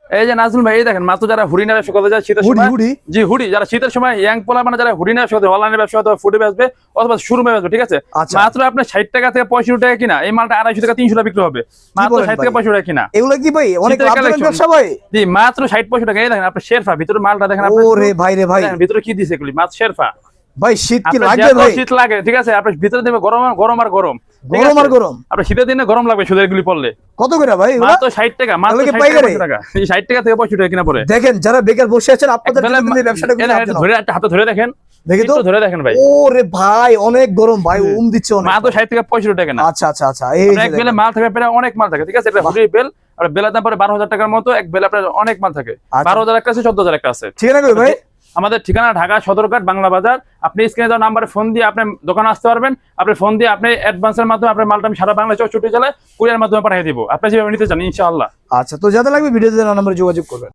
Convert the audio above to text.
এই যে নাজমুল ভাই, এই দেখেন মাত্র যারা হুডি নিয়ে ব্যবসা করতে যায় শীতের হুডি সময়, হুডি জি হুডি, যারা শীতের সময় ইয়াং পোলা মানে যারা হুডি নিয়ে ব্যবসা করতে, অনলাইনে ব্যবসা করতে, ফুডে বেচবে অথবা শোরুমে বেচবে, ঠিক আছে? আচ্ছা। মাত্র আপনার 60 টাকা থেকে 65 টাকা কিনা, এই মালটা 250 টাকা 300 টাকা বিক্রি হবে। মাত্র বলেন 60 ভাই? থেকে 65 টাকা কিনা। এগুলো কি ভাই অনেক শীতের লাভজনক collection। ব্যবসা ভাই? জি মাত্র 60-65 টাকা। এই দেখেন আপনার শেরফা, ভিতরে মালটা দেখেন আপনি, ওরে ভাই রে ভাই, দেখেন ভিতরে কি দিছে এগুলি, মাত্র শেরফা। ভাই শীত কি আপনার লাগবে যত ভাই? শীত লাগে, ঠিক আছে, আপনার ভিতরে দেবে গরম গরম আর গরম, ঠিক গরম আছে? আর গরম। আপনার শীতের দিনে গরম লাগবে শুধু এগুলি পরলে। কত করে ভাই এগুলো? মাত্র 60 টাকা, মাত্র তাহলে কি 60 পাইকারি? টাকা, 60 টাকা থেকে 65 টাকা কিনা পড়ে। দেখেন যারা বেকার বসে আছেন আপনাদের জন্য কিন্তু এই ব্যবসাটা এই দেখেন, ধরে একটা হাতে ধরে দেখেন, দেখি তো। একটু ধরে দেখেন ভাই, ওরে ভাই অনেক গরম ভাই, দিচ্ছে অনেক। মাত্র 60 থেকে 65 টাকা না। আচ্ছা আচ্ছা আচ্ছা, এই যে এক বেলে মাল থাকে, প্রায় অনেক মাল থাকে, ঠিক আছে? এটা হুডি বেল, আর বেলের দাম পড়ে 12,000 টাকার মতো। এক বেলে আপনার অনেক মাল থাকে, আচ্ছা। 12,000 একটা আছে, 14,000 একটা আছে। ঠিকানা কই ভাই? আমাদের ঠিকানা ঢাকা সদরঘাট বাংলা বাজার। আপনি স্ক্রিনে দেওয়া নাম্বারে ফোন দিয়ে আপনি দোকানে আসতে পারবেন। আপনি ফোন দিয়ে আপনি অ্যাডভান্সের মাধ্যমে আপনার মালটা আমি সারা বাংলা 64 জেলায় কুরিয়ার মাধ্যমে পাঠিয়ে দিব, আপনি যেভাবে নিতে চান ইনশাআল্লাহ। আচ্ছা, তো যাদের লাগবে ভিডিওতে দেওয়া নম্বরে যোগাযোগ করবেন।